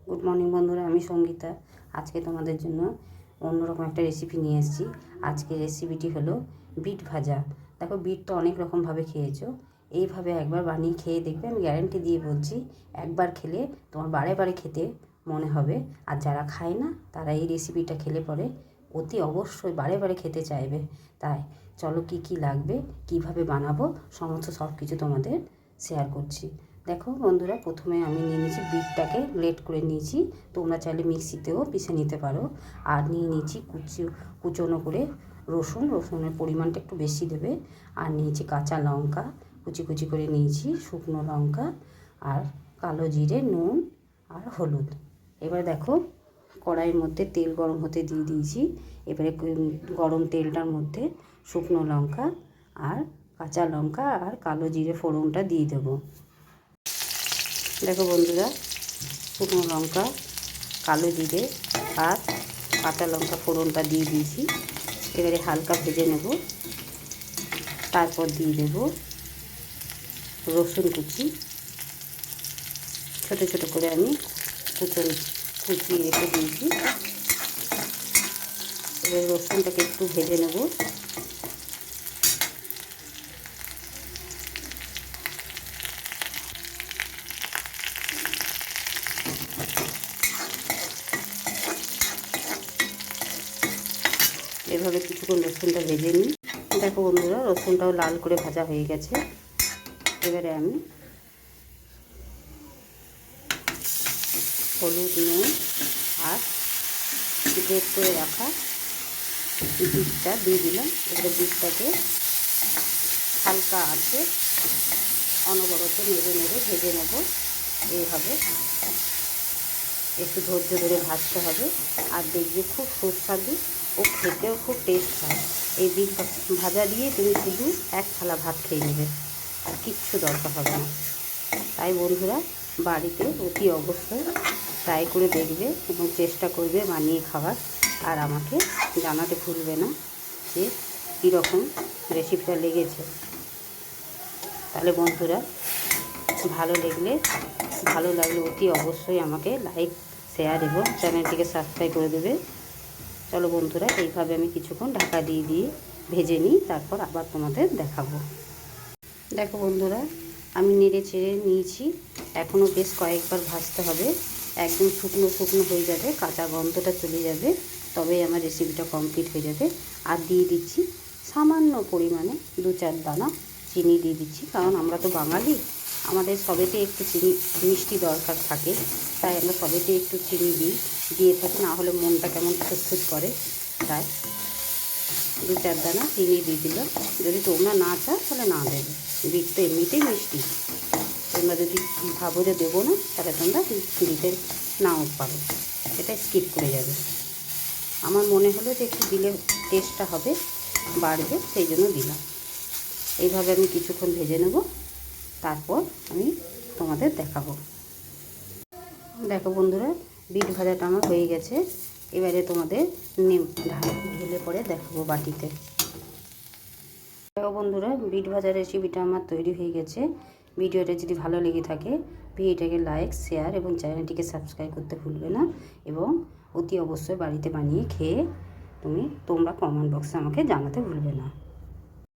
Good morning বন্ধুরা, আমি সঙ্গীতা। আজকে তোমাদের জন্য অন্যরকম একটা রেসিপি নিয়ে এসেছি। আজকে রেসিপিটি হলো বিট ভাজা। দেখো, বিট তো অনেক রকমভাবে খেয়েছো, এইভাবে একবার বানিয়ে খেয়ে দেখবে। আমি গ্যারান্টি দিয়ে বলছি, একবার খেলে তোমার বারে বারে খেতে মনে হবে। আর যারা খায় না তারা এই রেসিপিটা খেলে পরে অতি অবশ্যই বারে বারে খেতে চাইবে। তাই চলো, কি কি লাগবে, কিভাবে বানাবো, সমস্ত সব কিছু তোমাদের শেয়ার করছি। দেখো বন্ধুরা, প্রথমে আমি নিয়ে নিয়েছি বিটটাকে গ্রেট করে নিয়েছি। তোমরা চাইলে মিক্সিতেও পিষে নিতে পারো। আর নিয়ে নিয়েছি কুচনো করে রসুনের পরিমাণটা একটু বেশি দেবে। আর নিয়েছি কাঁচা লঙ্কা কুচি কুচি করে নিয়েছি, শুকনো লঙ্কা আর কালো জিরে, নুন আর হলুদ। এবার দেখো, কড়াইয়ের মধ্যে তেল গরম হতে দিয়ে দিয়েছি। এবারে গরম তেলটার মধ্যে শুকনো লঙ্কা আর কাঁচা লঙ্কা আর কালো জিরে ফোড়নটা দিয়ে দেবো। দেখো বন্ধুরা, শুকনো লঙ্কা, কালো জিরে আর কাঁচা লঙ্কা ফোড়নটা দিয়ে দিয়েছি। এবারে হালকা ভেজে নেব। তারপর দিয়ে দেব রসুন কুচি, ছোটো ছোটো করে আমি কুচিয়ে রেখে দিয়েছি। এবার রসুনটাকে একটু ভেজে নেব। এভাবে কিছুক্ষণ রসুনটা ভেজে নিই। দেখো বন্ধুরা, রসুনটাও লাল করে ভাজা হয়ে গেছে। এবারে আমি হলুদ, নুন আর গ্রেট করে রাখা বিটটা দিয়ে দিলাম। এবারে বিটটাকে হালকা আছে অনবরত নেড়ে নেড়ে ভেজে নেব। এইভাবে একটু ধৈর্য ধরে ভাজতে হবে। আর দেখবে খুব সুস্বাদু ও খেতেও খুব টেস্ট হয়। এই বিট ভাজা দিয়ে তুমি শুধু এক থালা ভাত খেয়ে নেবে, আর কিচ্ছু দরকার হবে না। তাই বন্ধুরা, বাড়িতে অতি অবশ্যই ট্রাই করে দেখবে এবং চেষ্টা করবে বানিয়ে খাবার। আর আমাকে জানাতে ভুলবে না যে কীরকম রেসিপিটা লেগেছে। তাহলে বন্ধুরা, ভালো লাগলে অতি অবশ্যই আমাকে লাইক, শেয়ার এবং চ্যানেলটিকে সাবস্ক্রাইব করে দেবে। চলো বন্ধুরা, এইভাবে আমি কিছুক্ষণ ঢাকা দিয়ে ভেজে নিই, তারপর আবার তোমাদের দেখাবো। দেখো বন্ধুরা, আমি নেড়ে চেড়ে নিয়েছি। এখনও বেশ কয়েকবার ভাজতে হবে। একদম শুকনো শুকনো হয়ে যাবে, কাঁচা গন্ধটা চলে যাবে, তবেই আমার রেসিপিটা কমপ্লিট হয়ে যাবে। আর দিয়ে দিচ্ছি সামান্য পরিমাণে 2-4 দানা চিনি দিয়ে দিচ্ছি, কারণ আমরা তো বাঙালি, আমাদের সবেতে একটু চিনি মিষ্টি দরকার থাকে। তাই আমরা সবেতে একটু চিনি দিয়ে থাকি, না হলে মনটা কেমন খুঁতখুত করে। তাই 2-4 দানা চিনি দিয়ে দিলাম। যদি তোমরা না চাও তাহলে না দেবে, বিট তো এমনিতেই মিষ্টি। তোমরা যদি ভাবো যে দেবো না, তাহলে তোমরা দিতে নাও পারো, এটা স্কিপ করে যাবে। আমার মনে হলো যে একটু দিলে টেস্টটা হবে, বাড়বে, সেই জন্য দিলাম। এইভাবে আমি কিছুক্ষণ ভেজে নেব, তারপর আমি তোমাদের দেখাবো। দেখো বন্ধুরা, বিট ভাজাটা আমার হয়ে গেছে। এবারে তোমাদের ঢেলে পরে দেখাবো বাটিতে। দেখো বন্ধুরা, বিট ভাজা রেসিপিটা আমার তৈরি হয়ে গেছে। ভিডিওটা যদি ভালো লেগে থাকে, ভিডিওটাকে লাইক, শেয়ার এবং চ্যানেলটিকে সাবস্ক্রাইব করতে ভুলবে না। এবং অতি অবশ্যই বাড়িতে বানিয়ে খেয়ে তোমরা কমেন্ট বক্সে আমাকে জানাতে ভুলবে না।